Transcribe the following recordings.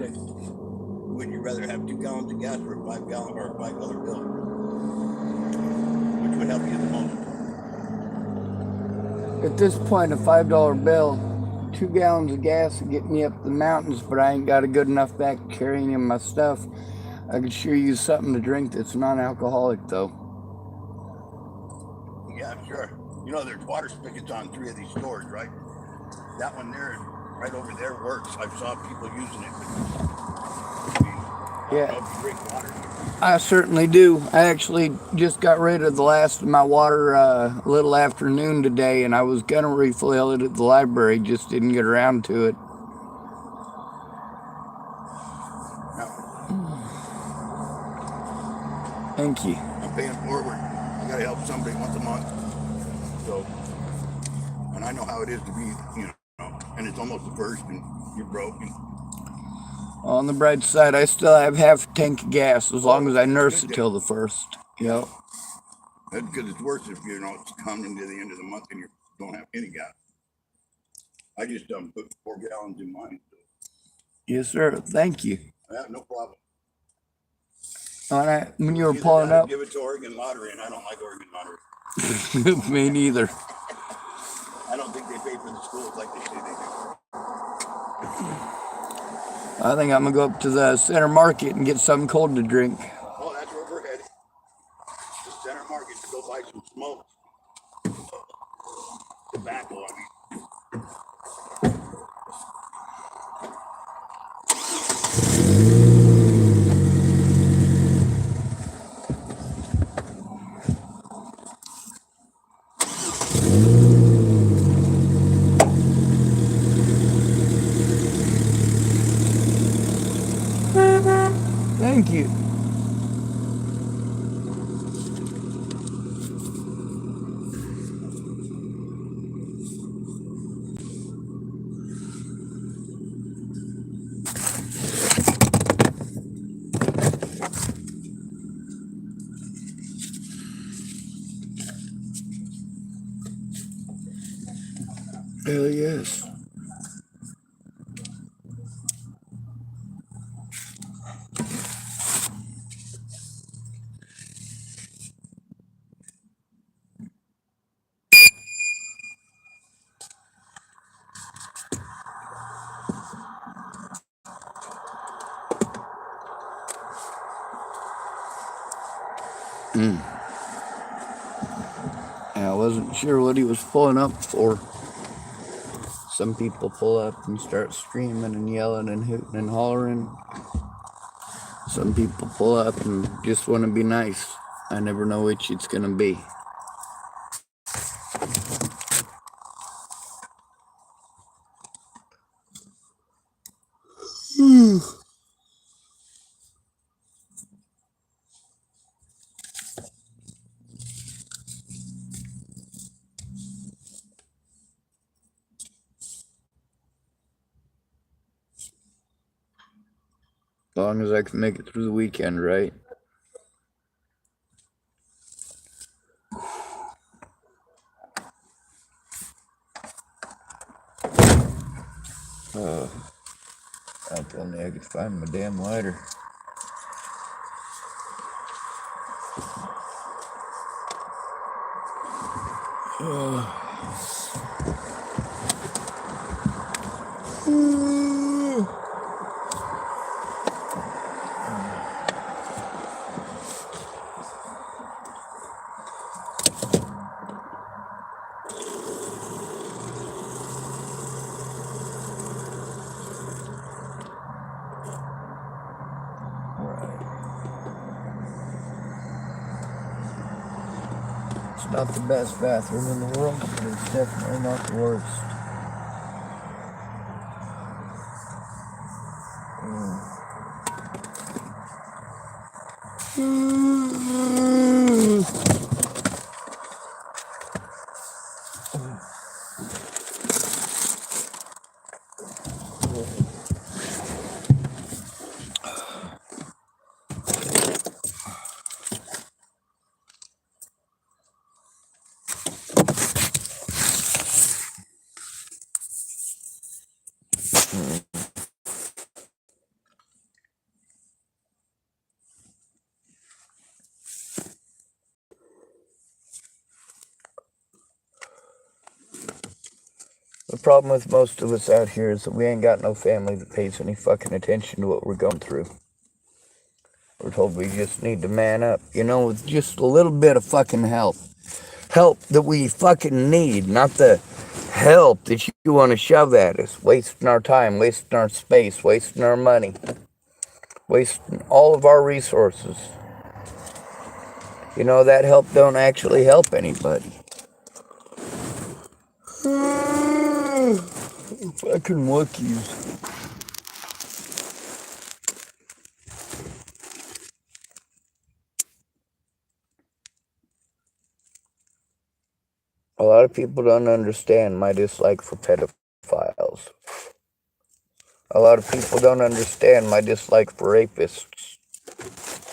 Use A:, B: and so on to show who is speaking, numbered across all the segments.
A: Okay. Would you rather have 2 gallons of gas or a $5 or a $5 bill? Which would help you the most?
B: At this point, a $5 bill, 2 gallons of gas would get me up the mountains, but I ain't got a good enough back to carry any of my stuff. I could sure use something to drink that's non-alcoholic, though.
A: Yeah, sure. You know, there's water spigots on 3 of these stores, right? That one there, right over there, works. I saw people using it. I don't know if you drink water.
B: I certainly do. I actually just got rid of the last of my water a little afternoon today, and I was going to refill it at the library, just didn't get around to it. Thank you.
A: I'm paying forward. I got to help somebody once a month. So, and I know how it is to be, you know, and it's almost the first, and you're broken.
B: On the bright side, I still have half a tank of gas as long as I nurse it till the first. Yep.
A: That's because it's worse if you know it's coming to the end of the month and you don't have any gas. I just put 4 gallons in mine. So.
B: Yes, sir. Thank you.
A: Yeah, no problem.
B: When you were pulling up,
A: give it to Oregon Lottery, and I don't like Oregon Lottery.
B: Me neither.
A: I don't think they pay for the schools like they say they do.
B: I think I'm gonna go up to the Center Market and get something cold to drink.
A: Oh, that's where we're headed. The Center Market to go buy some smoke. Tobacco, I mean.
B: Thank you. Hell yes. I wasn't sure what he was pulling up for. Some people pull up and start screaming and yelling and hooting and hollering. Some people pull up and just want to be nice. I never know which it's going to be. As long as I can make it through the weekend, right? If only I could find my damn lighter. It's not the best bathroom in the world, but it's definitely not the worst. problem with most of us out here is that we ain't got no family that pays any fucking attention to what we're going through. We're told we just need to man up. You know, with just a little bit of fucking help. Help that we fucking need, not the help that you want to shove at us. Wasting our time, wasting our space, wasting our money. Wasting all of our resources. You know, that help don't actually help anybody. Fucking Wookiees. A lot of people don't understand my dislike for pedophiles. A lot of people don't understand my dislike for rapists.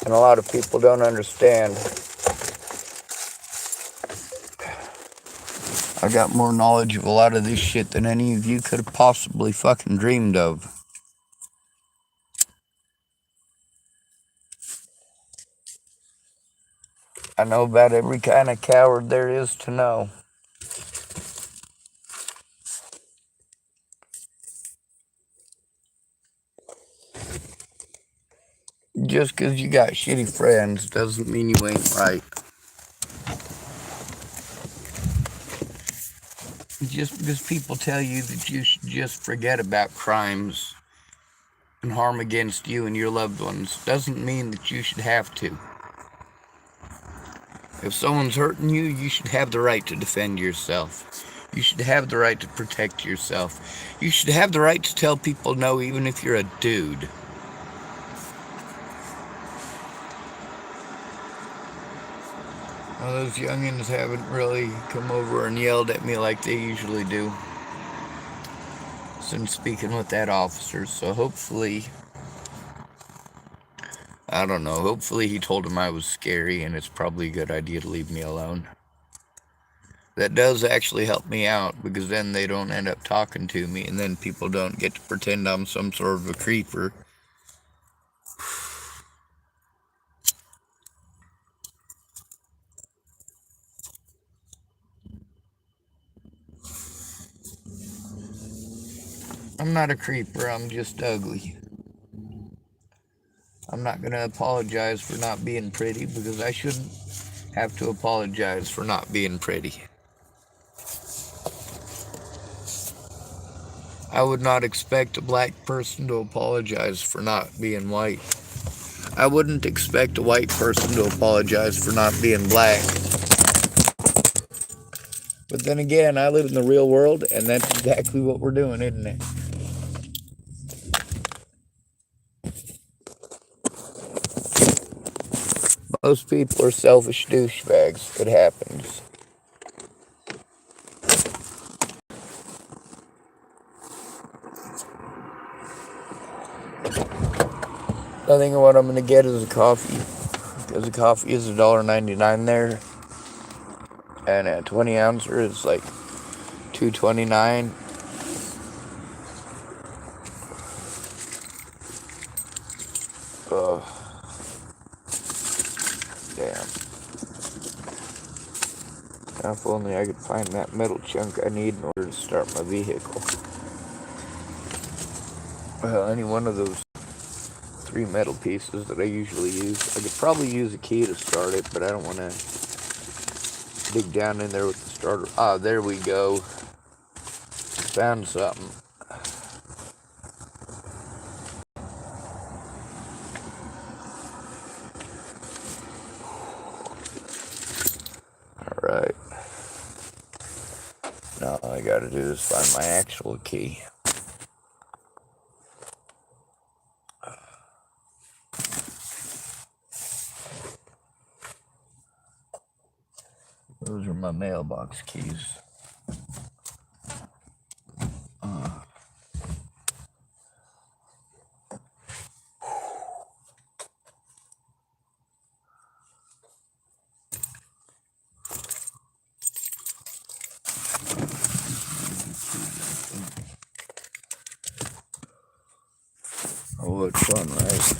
B: And a lot of people don't understand. I got more knowledge of a lot of this shit than any of you could have possibly fucking dreamed of. I know about every kind of coward there is to know. Just because you got shitty friends doesn't mean you ain't right. Just because people tell you that you should just forget about crimes and harm against you and your loved ones doesn't mean that you should have to. If someone's hurting you, you should have the right to defend yourself. You should have the right to protect yourself. You should have the right to tell people no, even if you're a dude. Well, those youngins haven't really come over and yelled at me like they usually do since speaking with that officer, so hopefully, I don't know, hopefully he told him I was scary and it's probably a good idea to leave me alone. That does actually help me out, because then they don't end up talking to me, and then people don't get to pretend I'm some sort of a creeper. I'm not a creeper, I'm just ugly. I'm not going to apologize for not being pretty, because I shouldn't have to apologize for not being pretty. I would not expect a black person to apologize for not being white. I wouldn't expect a white person to apologize for not being black. But then again, I live in the real world, and that's exactly what we're doing, isn't it? Most people are selfish douchebags. It happens. I think what I'm gonna get is a coffee, because the coffee is $1.99 there, and a 20 ouncer is like $2.29. Ugh. Damn. Now if only I could find that metal chunk I need in order to start my vehicle. Well, any one of those 3 metal pieces that I usually use. I could probably use a key to start it, but I don't want to dig down in there with the starter. Ah, there we go. Found something. Alright. Now all I gotta do is find my actual key. Those are my mailbox keys. Oh, it's fun, right?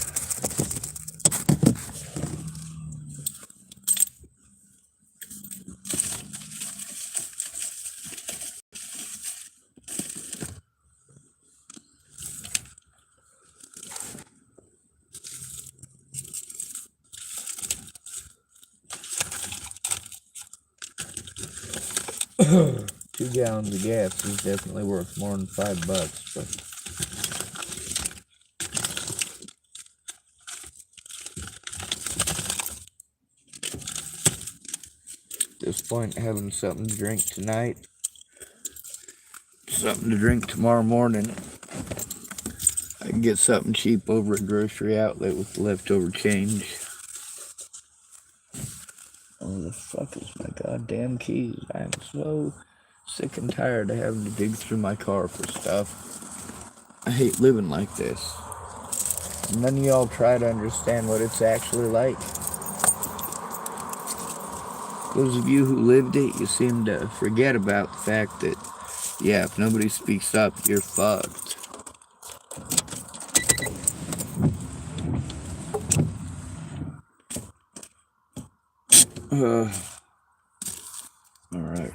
C: 2 gallons of gas is definitely worth more than $5, but at this point, having something to drink tonight, something to drink tomorrow morning. I can get something cheap over at grocery outlet with leftover change. Oh, the fuck is my goddamn keys? I am so sick and tired of having to dig through my car for stuff. I hate living like this. None of y'all try to understand what it's actually like. Those of you who lived it, you seem to forget about the fact that, yeah, if nobody speaks up, you're fucked. Alright.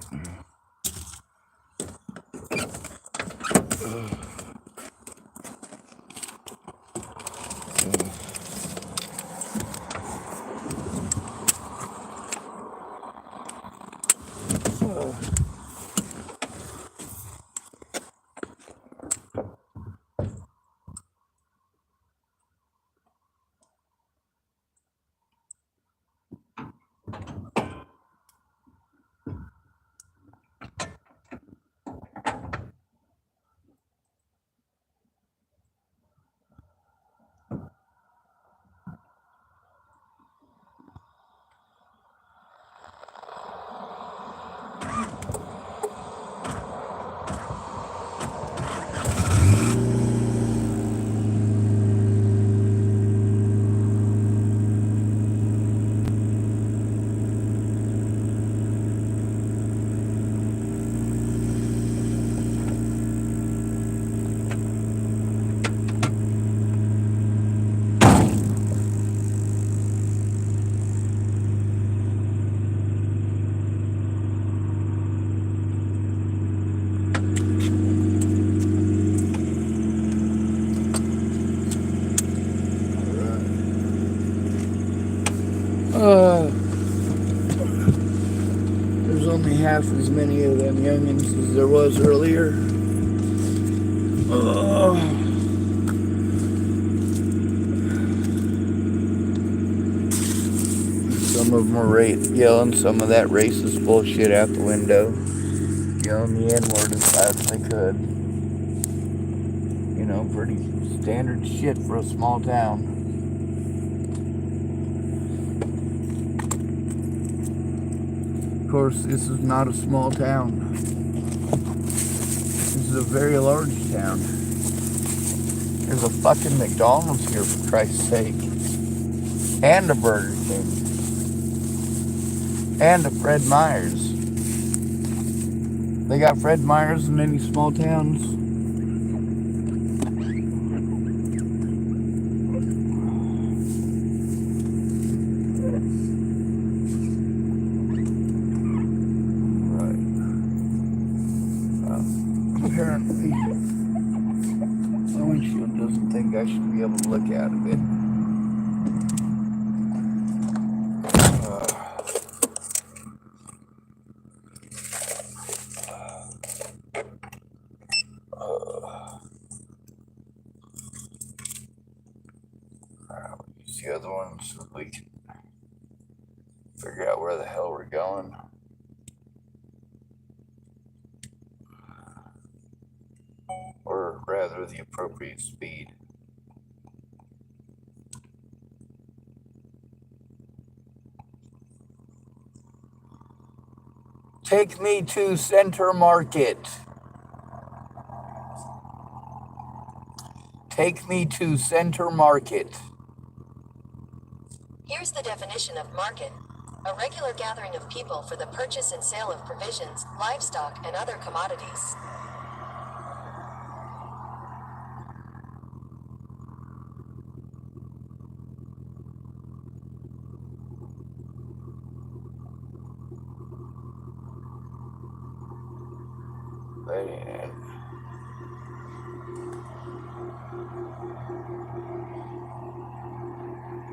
C: There's only half as many of them youngins as there was earlier. Some of them were yelling some of that racist bullshit out the window. Yelling the N-word as loud as they could. You know, pretty standard shit for a small town. Of course, this is not a small town. This is a very large town. There's a fucking McDonald's here, for Christ's sake. And a Burger King. And a Fred Meyer's. They got Fred Meyer's in any small towns. Apparently, my windshield doesn't think I should be able to look out of it. Alright, we'll use the other one so we can figure out where the hell we're going. Or rather, the appropriate speed. Take me to Center Market. Take me to Center Market.
D: Here's the definition of market. A regular gathering of people for the purchase and sale of provisions, livestock, and other commodities.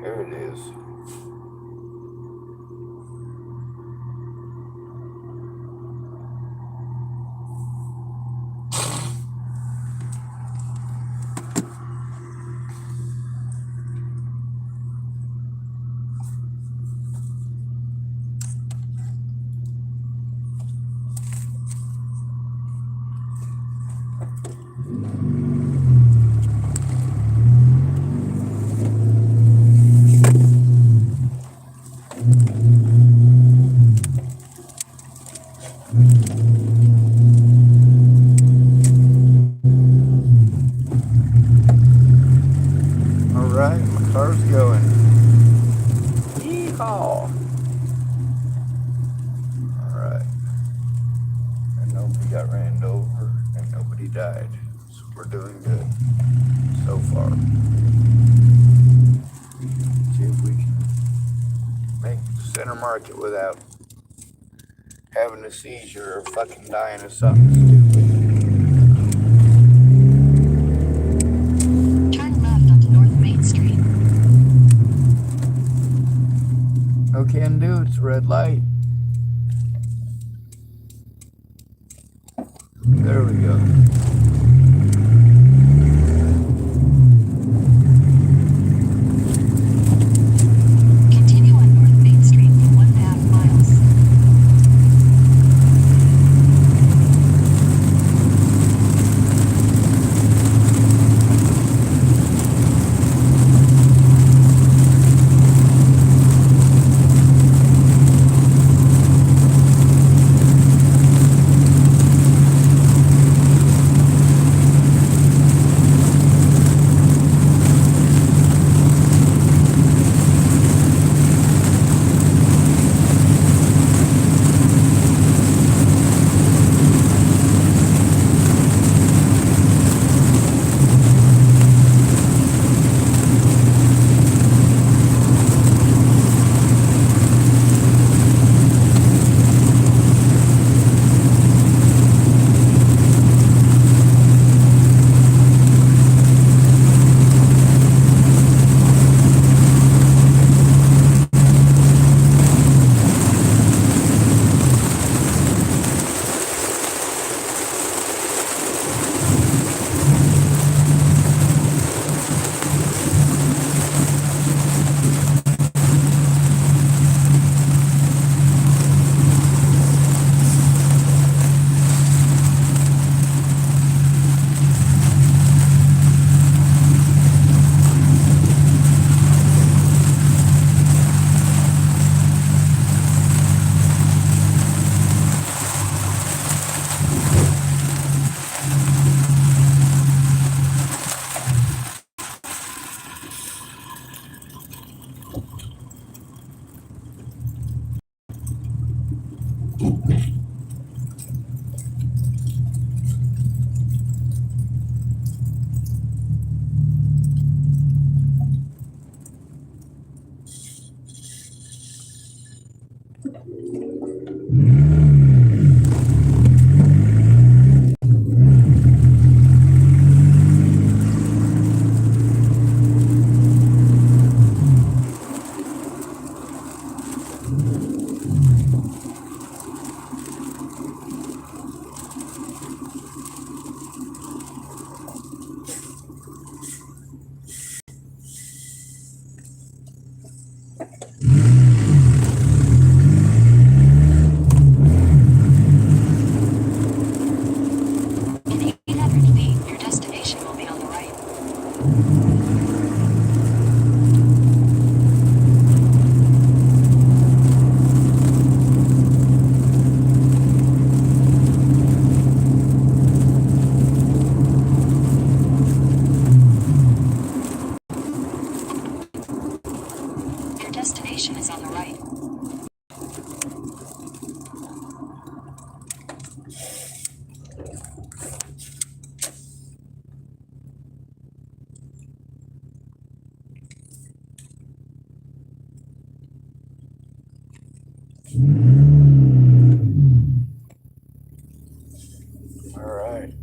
B: There it is.
C: Alright, my car's going. Yeehaw! Alright. And nobody got ran over and nobody died. So we're doing good so far. See if we can make the center market without having a seizure or fucking dying of something stupid.
D: Turn left onto North Main Street.
C: No can do, it's a red light. There we go.
D: Continue on North Main Street for 1.5 miles. In 800 feet, your destination will be on the right. Your destination is on the right.
C: Alright.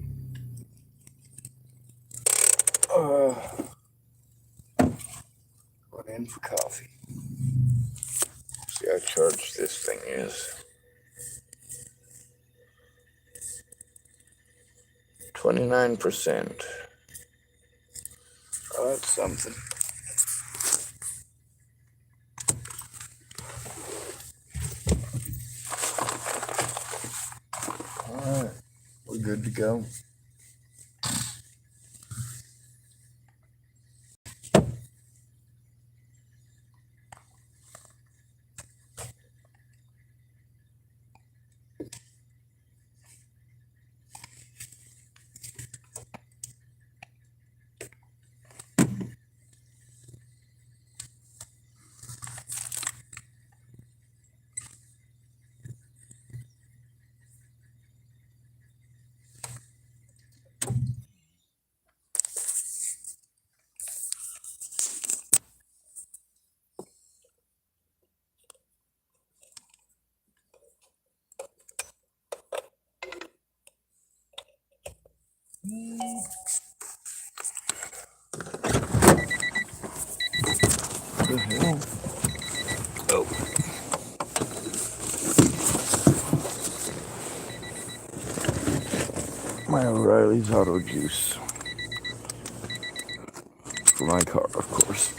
C: Went in for coffee. See how charged this thing is. 29%. Oh, that's something. Alright, we're good to go. Oh. My O'Reilly's Auto Juice. For my car, of course.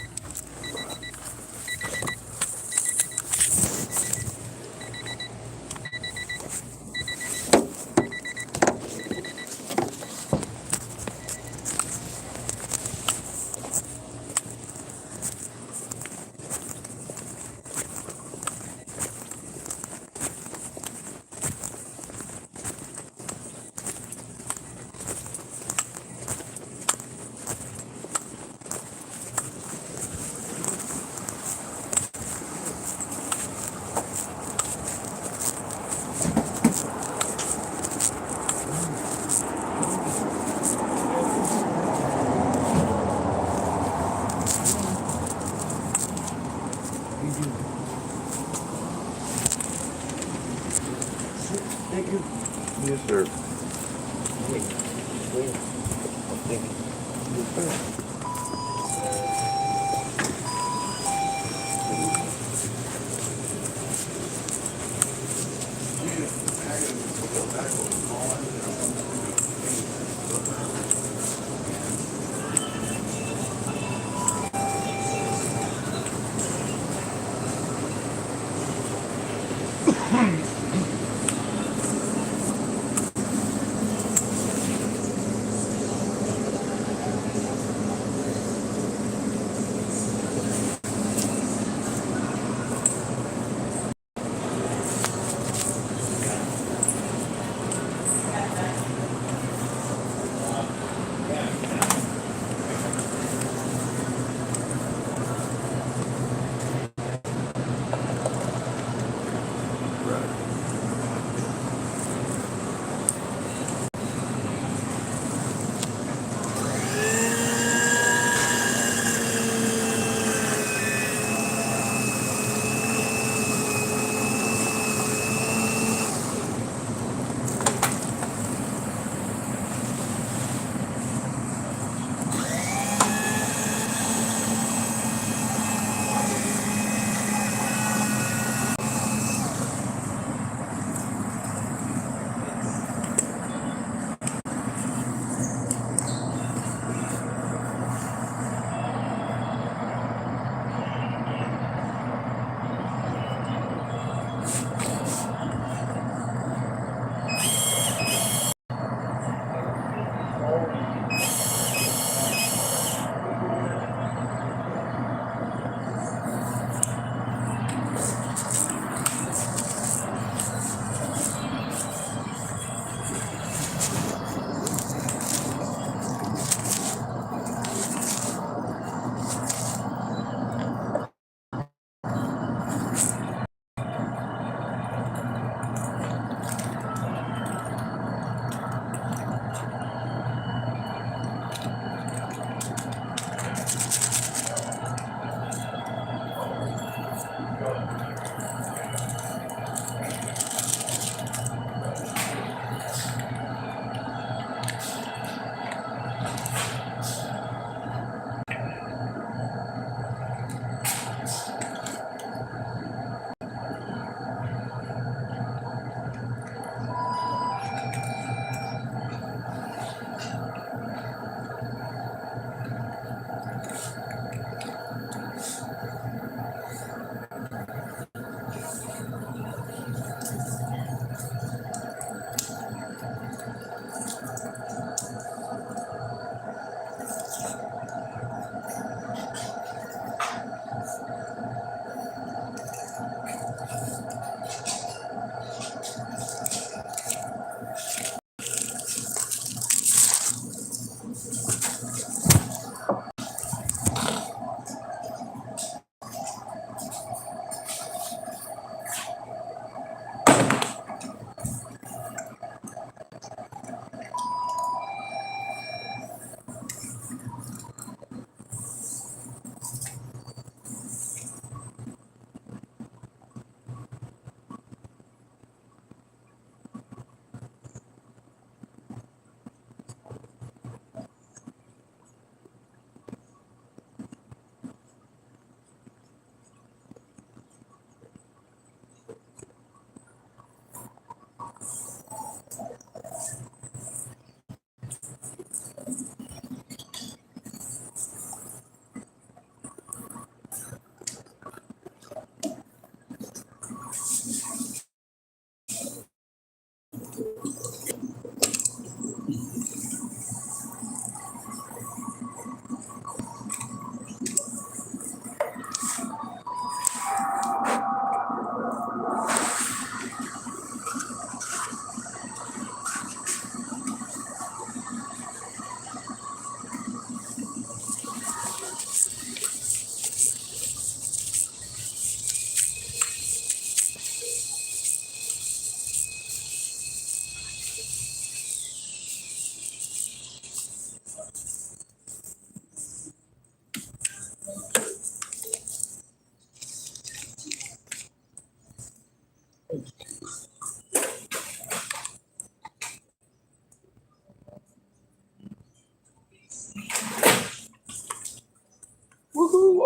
C: Yes, sir.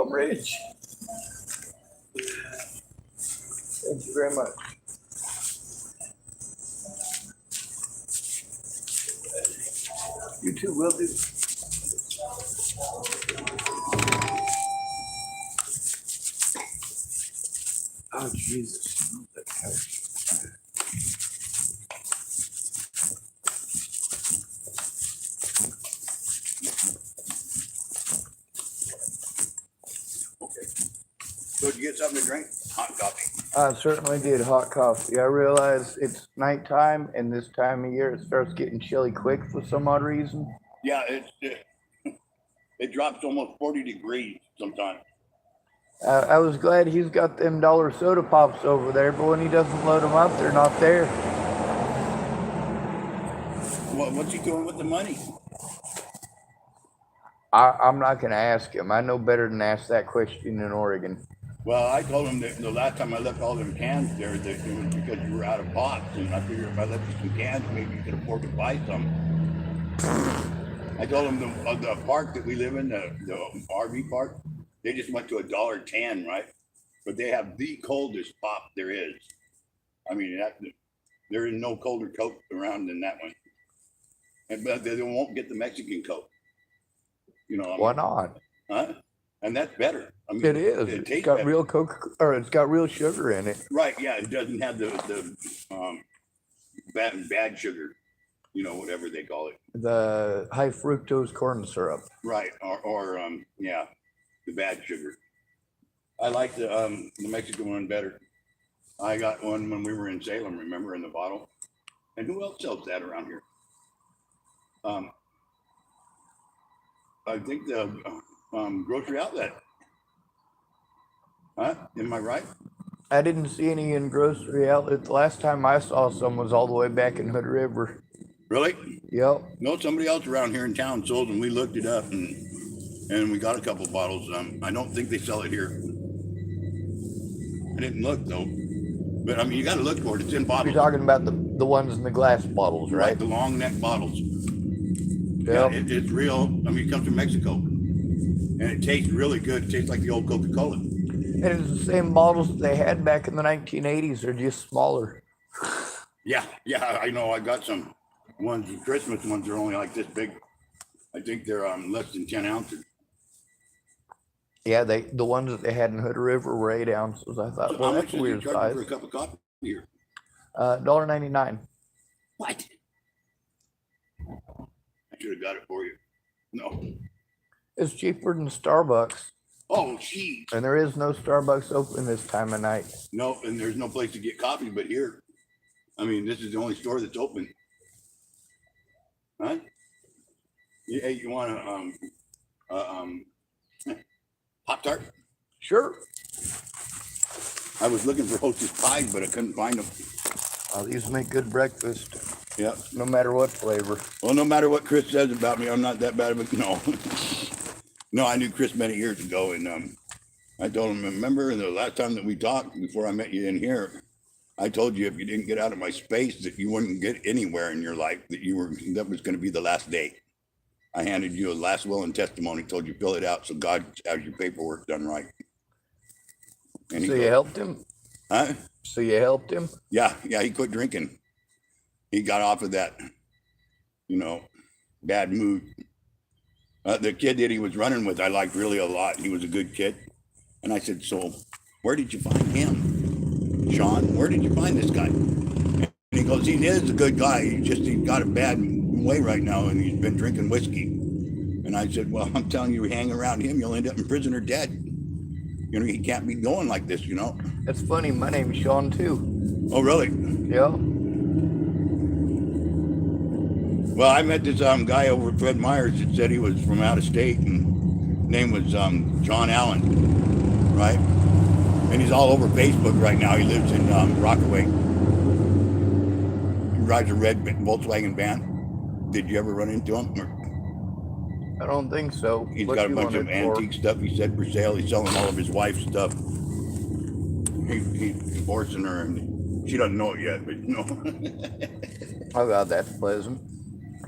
C: I'm rich. Thank you very much. You too, will do. Oh, Jesus. That couch.
A: Okay. So did you get something to drink? Hot coffee.
C: I certainly did hot coffee. I realize it's nighttime, and this time of year it starts getting chilly quick for some odd reason.
A: Yeah, it drops almost 40 degrees sometimes.
C: I was glad he's got them dollar soda pops over there, but when he doesn't load them up, they're not there.
A: What's he doing with the money?
C: I'm not going to ask him. I know better than ask that question in Oregon.
A: Well, I told him that the last time I left all them cans there, that it was because you were out of pots, and I figured if I left you some cans, maybe you could afford to buy some. I told him the park that we live in, the RV park, they just went to $1.10, right? But they have the coldest pop there is. I mean, there is no colder Coke around than that one. But they won't get the Mexican Coke. You know,
C: Why not?
A: Huh? And that's better. I mean,
C: It is.
A: It
C: It's
A: tastes
C: got
A: better.
C: real Coke, or it's got real sugar in it.
A: Right, yeah, it doesn't have the bad sugar, you know, whatever they call it.
C: The high fructose corn syrup.
A: Right, or yeah, the bad sugar. I like the Mexican one better. I got one when we were in Salem, remember, in the bottle. And who else sells that around here? I think the grocery outlet. Huh? Am I right?
C: I didn't see any in grocery outlets. The last time I saw some was all the way back in Hood River.
A: Really?
C: Yep.
A: No, somebody else around here in town sold them. We looked it up and we got a couple bottles. I don't think they sell it here. I didn't look though. But I mean, you got to look for it. It's in bottles.
C: You're talking about the ones in the glass bottles, right?
A: The long neck bottles.
C: Yep.
A: Yeah, it's real. I mean, it comes from Mexico. And it tastes really good. It tastes like the old Coca-Cola.
C: And it's the same bottles that they had back in the 1980s. They're just smaller.
A: Yeah, I know. I got some ones, the Christmas ones are only like this big. I think they're less than 10 ounces.
C: Yeah, the ones that they had in Hood River were 8 ounces. I thought,
A: So
C: well,
A: how
C: that's
A: much
C: a
A: is it
C: weird
A: charging
C: size.
A: for a cup of coffee here?
C: $1.99.
A: What? I should have got it for you. No.
C: It's cheaper than Starbucks,
A: Oh, geez.
C: and there is no Starbucks open this time of night.
A: No, and there's no place to get coffee but here. I mean, this is the only store that's open. Huh? Hey, you want a Pop-Tart?
C: Sure.
A: I was looking for Hostess pies, but I couldn't find them.
C: These make good breakfast,
A: Yep.
C: no matter what flavor.
A: Well, no matter what Chris says about me, I'm not that bad of a no. No, I knew Chris many years ago, and I told him, remember the last time that we talked before I met you in here, I told you if you didn't get out of my space that you wouldn't get anywhere in your life, that was going to be the last day. I handed you a last will and testimony, told you fill it out so God has your paperwork done right. And
C: So you helped him?
A: Huh?
C: So you helped him?
A: Yeah, he quit drinking. He got off of that, bad mood. The kid that he was running with, I liked really a lot. He was a good kid. And I said, so where did you find him? Sean, where did you find this guy? And he goes, he is a good guy. He's got a bad way right now, and he's been drinking whiskey. And I said, well, I'm telling you, hang around him, you'll end up in prison or dead. He can't be going like this,
C: That's funny. My name's Sean, too.
A: Oh, really?
C: Yeah.
A: Well, I met this guy over at Fred Meyer's that said he was from out of state, and name was John Allen, right? And he's all over Facebook right now. He lives in Rockaway. He rides a red Volkswagen van. Did you ever run into him?
C: I don't think so.
A: He's
C: What
A: got a
C: you
A: bunch of
C: want it for?
A: antique stuff he said for sale. He's selling all of his wife's stuff. He's divorcing her, and she doesn't know it yet, but
C: Oh, God, that's pleasant.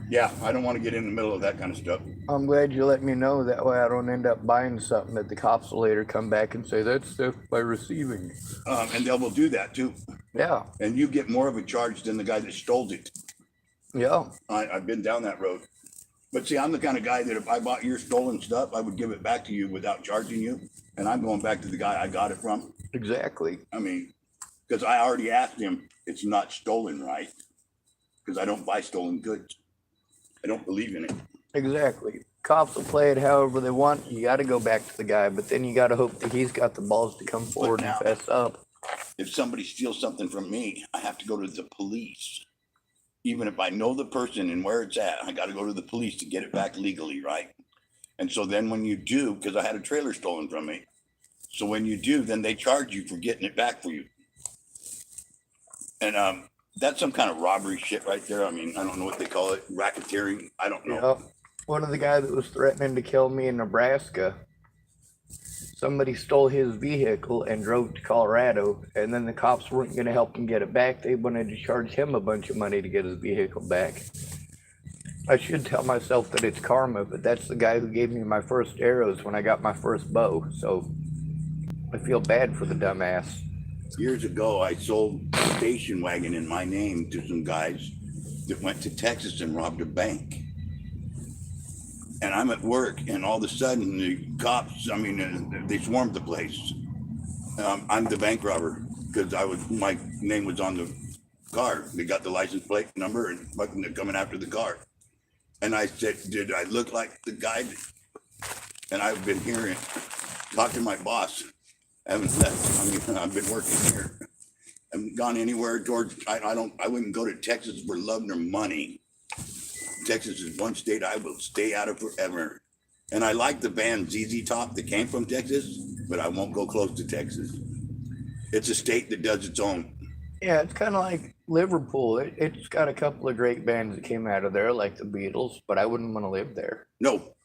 A: Yeah, I don't want to get in the middle of that kind of stuff.
B: I'm glad you let me know. That way I don't end up buying something that the cops will later come back and say that's theft by receiving.
A: And they will do that too.
B: Yeah,
A: And you get more of a charge than the guy that stole it.
B: yeah,
A: I've been down that road. But see, I'm the kind of guy that if I bought your stolen stuff, I would give it back to you without charging you. And I'm going back to the guy I got it from.
B: exactly.
A: I mean, because I already asked him, it's not stolen, right? Because I don't buy stolen goods. I don't believe in it.
B: Exactly. Cops will play it however they want. You got to go back to the guy, but then you got to hope that he's got the balls to come forward and
A: now-
B: fess up.
A: If somebody steals something from me, I have to go to the police. Even if I know the person and where it's at, I got to go to the police to get it back legally, right? And so then when you do, because I had a trailer stolen from me. So when you do, then they charge you for getting it back for you. And that's some kind of robbery shit right there. I mean, I don't know what they call it, racketeering. I don't know.
B: Yep. One of the guys that was threatening to kill me in Nebraska, somebody stole his vehicle and drove to Colorado, and then the cops weren't going to help him get it back. They wanted to charge him a bunch of money to get his vehicle back. I should tell myself that it's karma, but that's the guy who gave me my first arrows when I got my first bow, so I feel bad for the dumbass.
A: Years ago, I sold a station wagon in my name to some guys that went to Texas and robbed a bank. And I'm at work, and all of a sudden, the cops, I mean, they swarmed the place. I'm the bank robber because my name was on the car. They got the license plate number and fucking they're coming after the car. And I said, did I look like the guy? And I've been hearing, talk to my boss. I haven't left. I mean, I've been working here. I haven't gone anywhere towards, I wouldn't go to Texas for love nor money. Texas is one state I will stay out of forever. And I like the band ZZ Top that came from Texas, but I won't go close to Texas. It's a state that does its own.
B: Yeah, it's kind of like Liverpool. It's got a couple of great bands that came out of there, like the Beatles, but I wouldn't want to live there.
A: Nope.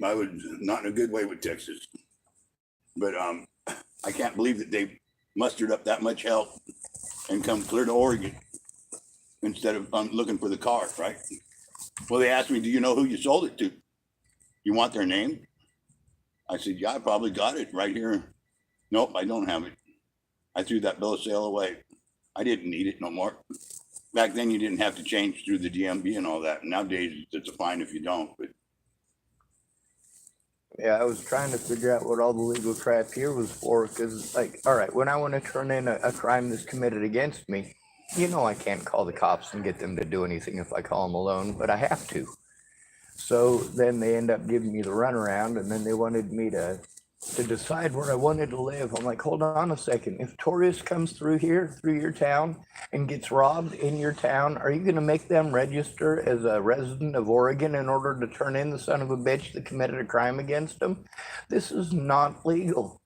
A: I would not in a good way with Texas. But I can't believe that they mustered up that much help and come clear to Oregon instead of looking for the car, right? Well, they asked me, do you know who you sold it to? You want their name? I said, yeah, I probably got it right here. Nope, I don't have it. I threw that bill of sale away. I didn't need it no more. Back then, you didn't have to change through the DMV and all that. Nowadays, it's a fine if you don't. But
B: Yeah, I was trying to figure out what all the legal crap here was for, because, like, all right, when I want to turn in a crime that's committed against me, you know I can't call the cops and get them to do anything if I call them alone, but I have to. So then they end up giving me the runaround, and then they wanted me to decide where I wanted to live. I'm like, hold on a second. If tourist comes through here, through your town, and gets robbed in your town, are you going to make them register as a resident of Oregon in order to turn in the son of a bitch that committed a crime against them? This is not legal.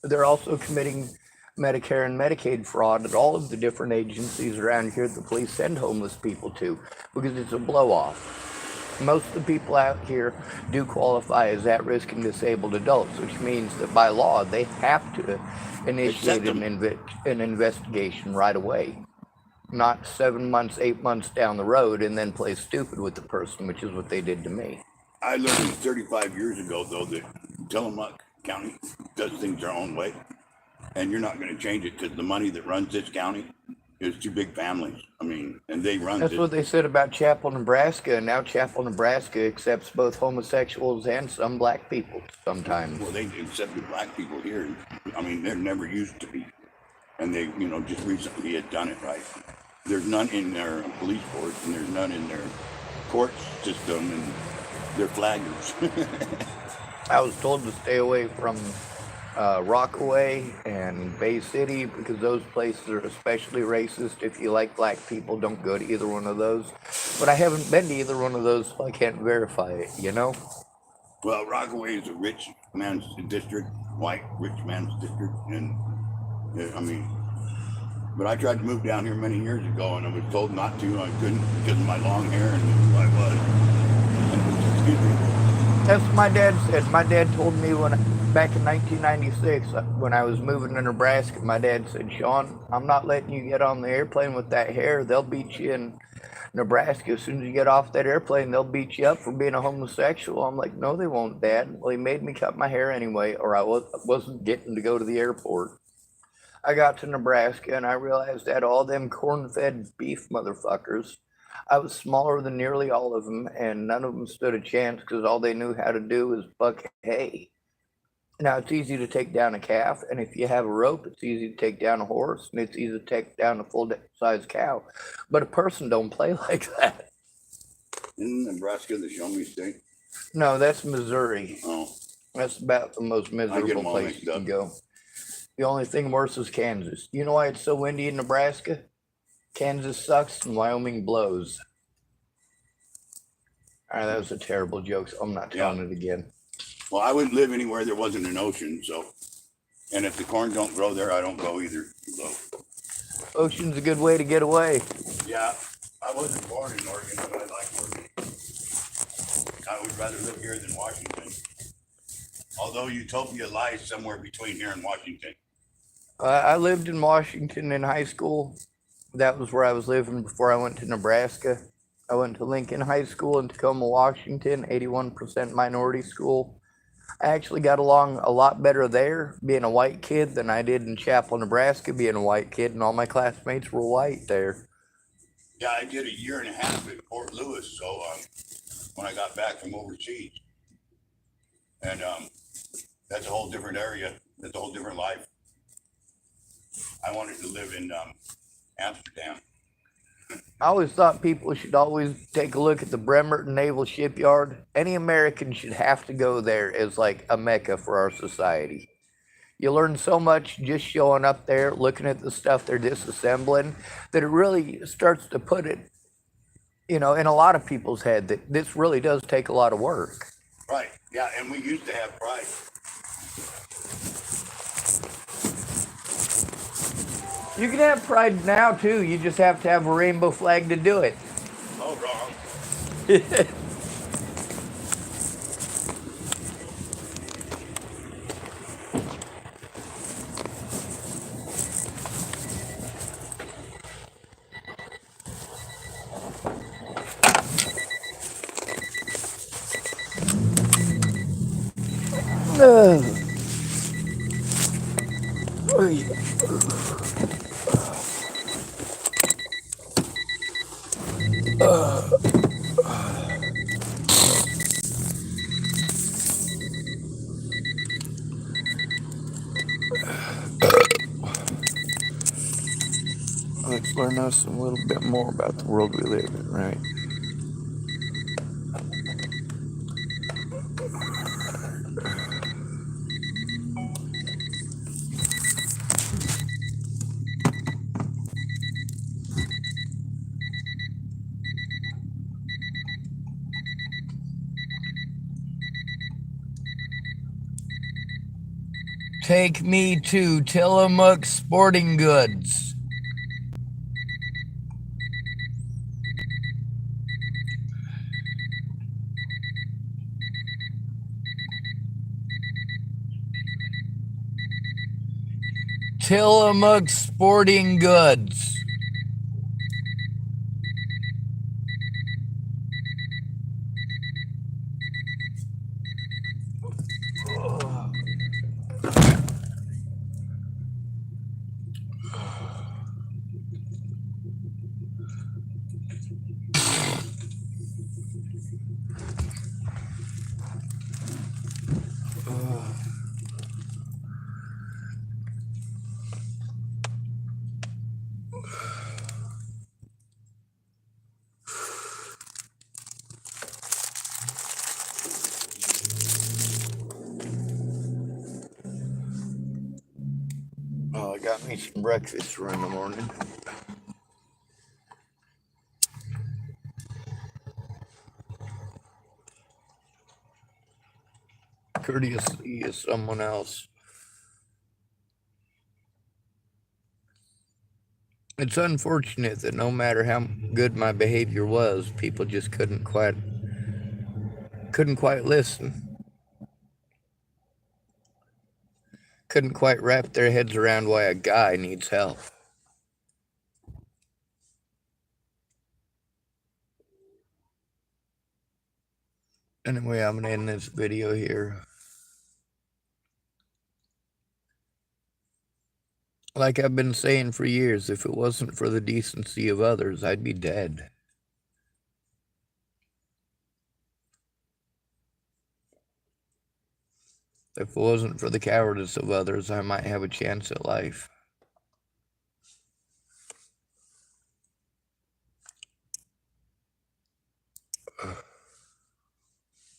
B: They're also committing Medicare and Medicaid fraud at all of the different agencies around here that the police send homeless people to, because it's a blow-off. Most of the people out here do qualify as at-risk and disabled adults, which means that by law, they have to initiate an investigation right away. Not 7 months, 8 months down the road and then play stupid with the person, which is what they did to me.
A: I learned 35 years ago, though, that Tillamook County does things their own way. And you're not going to change it because the money that runs this county is two big families. I mean, and they run
B: That's
A: this.
B: what they said about Chapel, Nebraska, and now Chapel, Nebraska accepts both homosexuals and some black people sometimes.
A: Well, they accepted black people here. I mean, there never used to be. And they, just recently had done it right. There's none in their police force, and there's none in their court system, and they're flaggers.
B: I was told to stay away from Rockaway and Bay City because those places are especially racist. If you like black people, don't go to either one of those. But I haven't been to either one of those, so I can't verify it,
A: Well, Rockaway is a rich man's district, white rich man's district, and but I tried to move down here many years ago, and I was told not to. I couldn't because of my long hair and who I was. And it was, excuse me.
C: That's what my dad said. My dad told me back in 1996, when I was moving to Nebraska, my dad said, Sean, I'm not letting you get on the airplane with that hair. They'll beat you in Nebraska. As soon as you get off that airplane, they'll beat you up for being a homosexual. I'm like, no, they won't, Dad. Well, he made me cut my hair anyway, or I wasn't getting to go to the airport. I got to Nebraska and I realized that all them corn-fed beef motherfuckers, I was smaller than nearly all of them, and none of them stood a chance because all they knew how to do was buck hay. Now, it's easy to take down a calf, and if you have a rope, it's easy to take down a horse, and it's easy to take down a full-size cow. But a person don't play like that.
A: In Nebraska, the Show Me State.
C: No, that's Missouri.
A: Oh,
C: That's about the most
A: I get
C: miserable
A: them all
C: place
A: mixed
C: you can
A: up.
C: go. The only thing worse is Kansas. You know why it's so windy in Nebraska? Kansas sucks and Wyoming blows. All right, that was a terrible joke, so I'm not telling it again.
A: Well, I wouldn't live anywhere there wasn't an ocean, so. And if the corn don't grow there, I don't go either. So,
C: Ocean's a good way to get away.
A: yeah, I wasn't born in Oregon, but I like Oregon. I would rather live here than Washington. Although Utopia lies somewhere between here and Washington.
C: I lived in Washington in high school. That was where I was living before I went to Nebraska. I went to Lincoln High School in Tacoma, Washington, 81% minority school. I actually got along a lot better there, being a white kid, than I did in Chapel, Nebraska, being a white kid, and all my classmates were white there.
A: Yeah, I did a year and a half at Fort Lewis, so when I got back from overseas. And that's a whole different area. That's a whole different life. I wanted to live in Amsterdam.
C: I always thought people should always take a look at the Bremerton Naval Shipyard. Any American should have to go there as like a mecca for our society. You learn so much just showing up there, looking at the stuff they're disassembling, that it really starts to put it, in a lot of people's head that this really does take a lot of work.
A: Right. Yeah, and we used to have pride.
C: You can have pride now too. You just have to have a rainbow flag to do it.
A: Oh, wrong.
C: Let's learn us a little bit more about the world we live in, right? Take me to Tillamook Sporting Goods. Tillamook Sporting Goods. Oh, I got me some breakfast for in the morning. Courteously is someone else. It's unfortunate that no matter how good my behavior was, people just couldn't quite
B: couldn't quite listen. Couldn't quite wrap their heads around why a guy needs help. Anyway, I'm gonna end this video here. Like I've been saying for years, if it wasn't for the decency of others, I'd be dead. If it wasn't for the cowardice of others, I might have a chance at life.